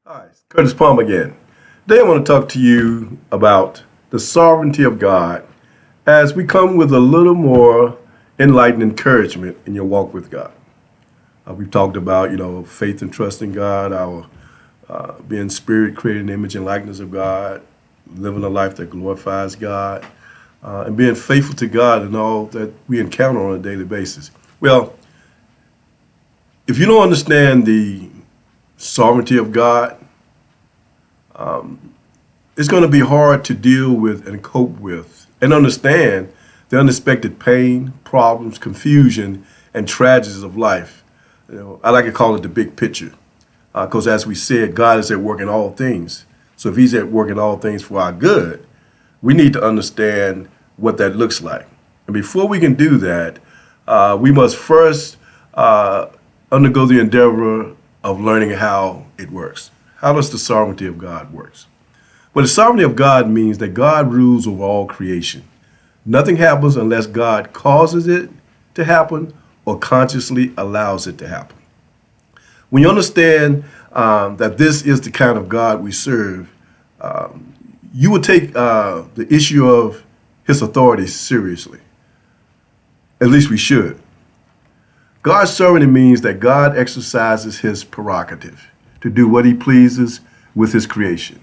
Hi, it's Curtis Palm again. Today I want to talk to you about the sovereignty of God as we come with a little more enlightened encouragement in your walk with God. We've talked about, faith and trust in God, our being spirit, created in the image and likeness of God, living a life that glorifies God, and being faithful to God in all that we encounter on a daily basis. Well, if you don't understand the sovereignty of God, it's going to be hard to deal with and cope with and understand the unexpected pain, problems, confusion, and tragedies of life. I like to call it the big picture because as we said, God is at work in all things. So if he's at work in all things for our good, we need to understand what that looks like. And before we can do that, we must first undergo the endeavor of learning how it works. How does the sovereignty of God works? Well, the sovereignty of God means that God rules over all creation. Nothing happens unless God causes it to happen or consciously allows it to happen. When you understand that this is the kind of God we serve, you will take the issue of his authority seriously. At least we should. God's sovereignty means that God exercises his prerogative to do what he pleases with his creation.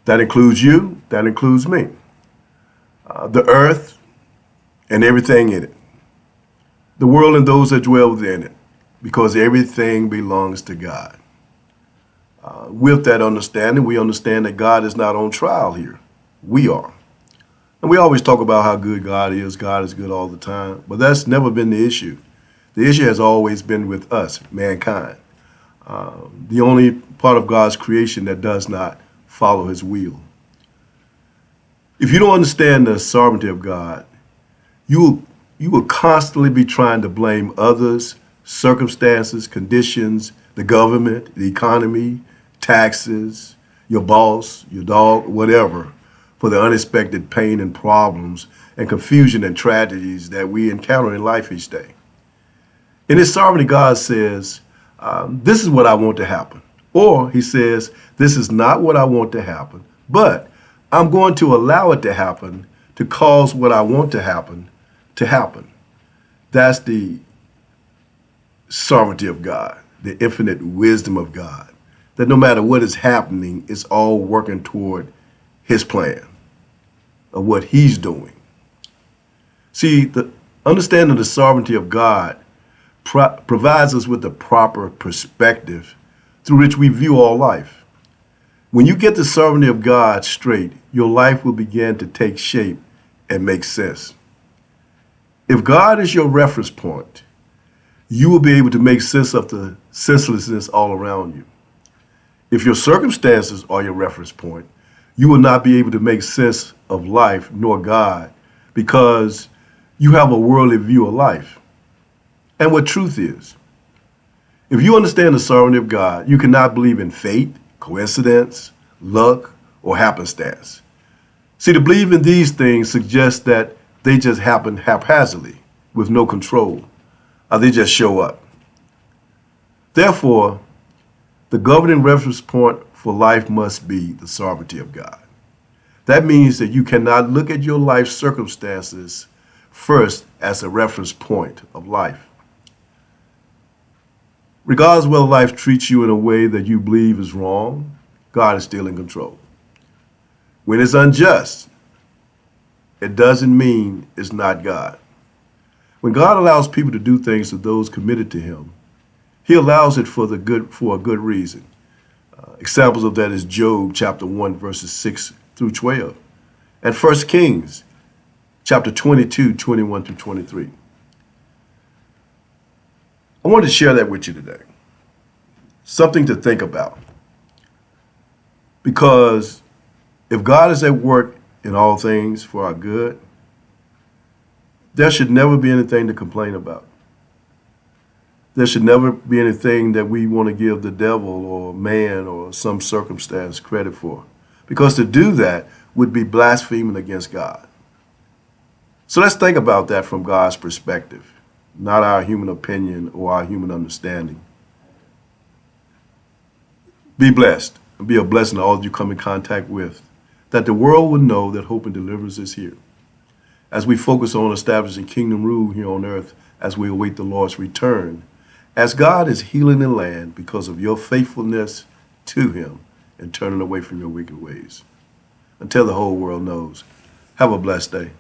That includes you, that includes me, the earth and everything in it, the world and those that dwell within it, because everything belongs to God. With that understanding, we understand that God is not on trial here. We are. And we always talk about how good God is. God is good all the time. But that's never been the issue. The issue has always been with us, mankind. The only part of God's creation that does not follow his will. If you don't understand the sovereignty of God, you will constantly be trying to blame others, circumstances, conditions, the government, the economy, taxes, your boss, your dog, whatever, for the unexpected pain and problems and confusion and tragedies that we encounter in life each day. In his sovereignty, God says, this is what I want to happen. Or he says, this is not what I want to happen, but I'm going to allow it to happen to cause what I want to happen to happen. That's the sovereignty of God, the infinite wisdom of God, that no matter what is happening, it's all working toward his plan of what he's doing. See, the understanding the sovereignty of God provides us with the proper perspective through which we view all life. When you get the sovereignty of God straight, your life will begin to take shape and make sense. If God is your reference point, you will be able to make sense of the senselessness all around you. If your circumstances are your reference point, you will not be able to make sense of life nor God because you have a worldly view of life and what truth is. If you understand the sovereignty of God, you cannot believe in fate, coincidence, luck, or happenstance. See, to believe in these things suggests that they just happen haphazardly with no control, or they just show up. Therefore, the governing reference point for life must be the sovereignty of God. That means that you cannot look at your life circumstances first as a reference point of life. Regardless of whether life treats you in a way that you believe is wrong, God is still in control. When it's unjust, it doesn't mean it's not God. When God allows people to do things to those committed to him, he allows it for a good reason. Examples of that is Job chapter 1, verses 6 through 12, and 1 Kings chapter 22, 21 through 23. I wanted to share that with you today. Something to think about. Because if God is at work in all things for our good, there should never be anything to complain about. There should never be anything that we want to give the devil or man or some circumstance credit for. Because to do that would be blaspheming against God. So let's think about that from God's perspective, not our human opinion or our human understanding. Be blessed and be a blessing to all that you come in contact with, that the world would know that hope and deliverance is here. As we focus on establishing kingdom rule here on earth, as we await the Lord's return, as God is healing the land because of your faithfulness to him and turning away from your wicked ways. Until the whole world knows. Have a blessed day.